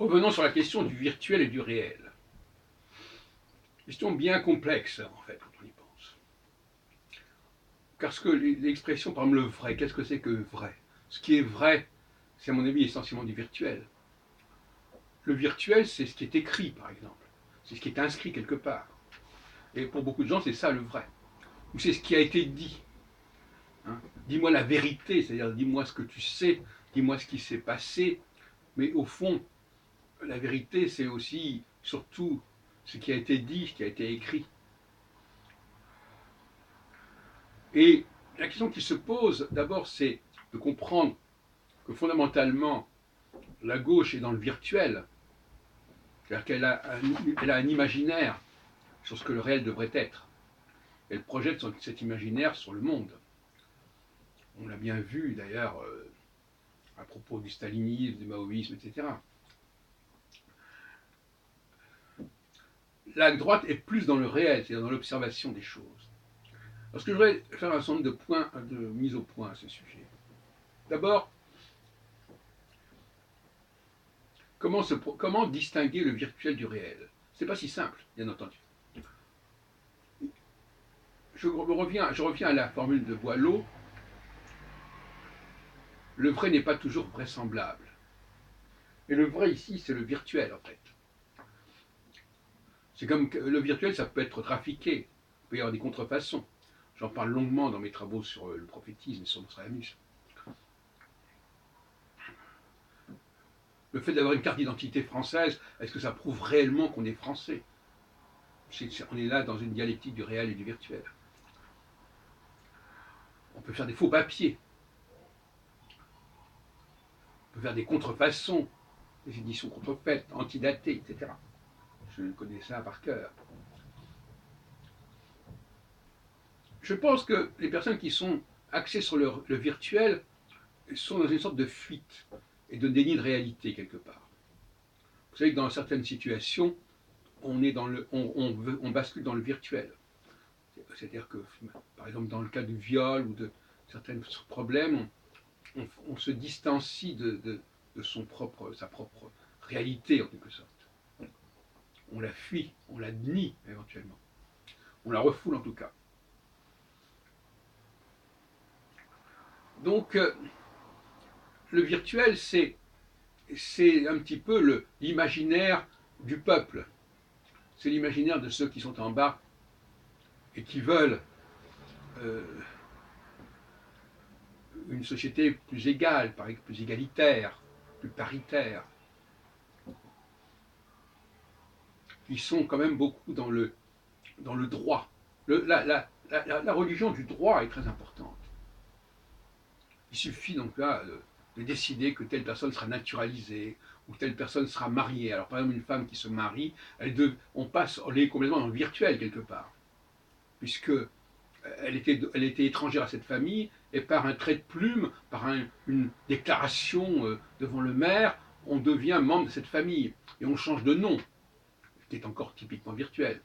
Revenons sur la question du virtuel et du réel. Question bien complexe, en fait, quand on y pense. Parce que l'expression, par exemple, le vrai, qu'est-ce que c'est que vrai? Ce qui est vrai, c'est à mon avis essentiellement du virtuel. Le virtuel, c'est ce qui est écrit, par exemple. C'est ce qui est inscrit quelque part. Et pour beaucoup de gens, c'est ça le vrai. Ou c'est ce qui a été dit. Hein. Dis-moi la vérité, c'est-à-dire dis-moi ce que tu sais, dis-moi ce qui s'est passé. Mais au fond, la vérité, c'est aussi, surtout, ce qui a été dit, ce qui a été écrit. Et la question qui se pose, d'abord, c'est de comprendre que fondamentalement, la gauche est dans le virtuel, c'est-à-dire qu'elle a un imaginaire sur ce que le réel devrait être. Elle projette cet imaginaire sur le monde. On l'a bien vu d'ailleurs à propos du stalinisme, du maoïsme, etc. La droite est plus dans le réel, c'est-à-dire dans l'observation des choses. Parce que je voudrais faire un certain nombre de points de mise au point à ce sujet. D'abord, comment distinguer le virtuel du réel? C'est pas si simple, bien entendu. Je reviens à la formule de Boileau. Le vrai n'est pas toujours vraisemblable. Et le vrai ici, c'est le virtuel, en fait. C'est comme que le virtuel, ça peut être trafiqué. Il peut y avoir des contrefaçons. J'en parle longuement dans mes travaux sur le prophétisme et sur Nostradamus. Le fait d'avoir une carte d'identité française, est-ce que ça prouve réellement qu'on est français? On est là dans une dialectique du réel et du virtuel. On peut faire des faux papiers. On peut faire des contrefaçons, des éditions contrefaites, antidatées, etc. Je connais ça par cœur. Je pense que les personnes qui sont axées sur le virtuel sont dans une sorte de fuite et de déni de réalité quelque part. Vous savez que dans certaines situations, on bascule dans le virtuel. C'est-à-dire que, par exemple, dans le cas du viol ou de certains problèmes, on se distancie de sa propre réalité en quelque sorte. On la fuit, on la nie éventuellement. On la refoule en tout cas. Donc, le virtuel, c'est un petit peu l'imaginaire du peuple. C'est l'imaginaire de ceux qui sont en bas et qui veulent euh, une société plus égale, plus égalitaire, plus paritaire. Ils sont quand même beaucoup dans le droit. La religion du droit est très importante. Il suffit donc là de décider que telle personne sera naturalisée ou telle personne sera mariée. Alors par exemple une femme qui se marie, on est complètement dans le virtuel quelque part, puisque elle était étrangère à cette famille et par un trait de plume, par une déclaration devant le maire, on devient membre de cette famille et on change de nom, ce qui est encore typiquement virtuel.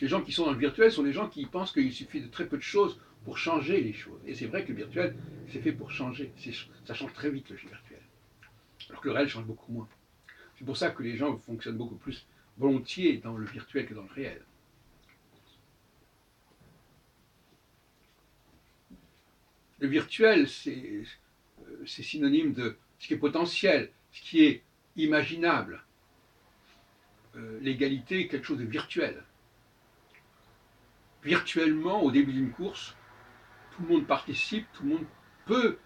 Les gens qui sont dans le virtuel sont des gens qui pensent qu'il suffit de très peu de choses pour changer les choses. Et c'est vrai que le virtuel, c'est fait pour changer. Ça change très vite le virtuel. Alors que le réel change beaucoup moins. C'est pour ça que les gens fonctionnent beaucoup plus volontiers dans le virtuel que dans le réel. Le virtuel, c'est synonyme de ce qui est potentiel, ce qui est imaginable. L'égalité est quelque chose de virtuel. Virtuellement, au début d'une course, tout le monde participe, tout le monde peut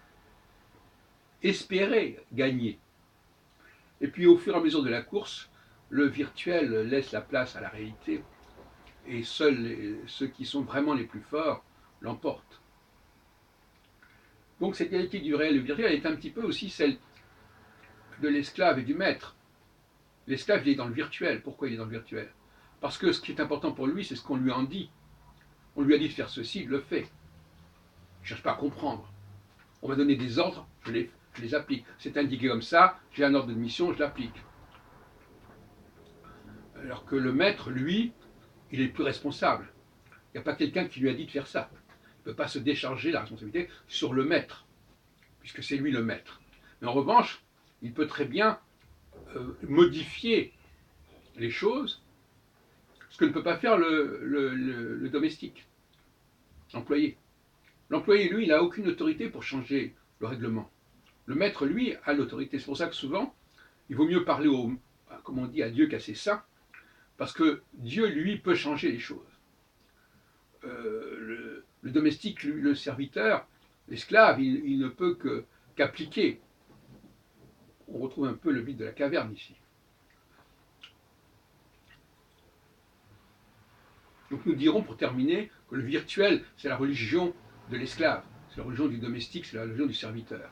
espérer gagner. Et puis au fur et à mesure de la course, le virtuel laisse la place à la réalité et seuls ceux qui sont vraiment les plus forts l'emportent. Donc cette dialectique du réel et du virtuel est un petit peu aussi celle de l'esclave et du maître. L'esclave, il est dans le virtuel. Pourquoi il est dans le virtuel? Parce que ce qui est important pour lui, c'est ce qu'on lui en dit. On lui a dit de faire ceci, il le fait. Il ne cherche pas à comprendre. On m'a donné des ordres, je les applique. C'est indiqué comme ça, j'ai un ordre de mission, je l'applique. Alors que le maître, lui, il est plus responsable. Il n'y a pas quelqu'un qui lui a dit de faire ça. Il ne peut pas se décharger la responsabilité sur le maître. puisque c'est lui le maître. Mais en revanche, il peut très bien modifier les choses, ce que ne peut pas faire le domestique, l'employé. L'employé, lui, il n'a aucune autorité pour changer le règlement. Le maître, lui, a l'autorité. C'est pour ça que souvent, il vaut mieux parler comme on dit, à Dieu qu'à ses saints, parce que Dieu, lui, peut changer les choses. Le domestique, le serviteur, l'esclave, il ne peut qu'appliquer. On retrouve un peu le mythe de la caverne ici. Donc nous dirons pour terminer que le virtuel, c'est la religion de l'esclave, c'est la religion du domestique, c'est la religion du serviteur.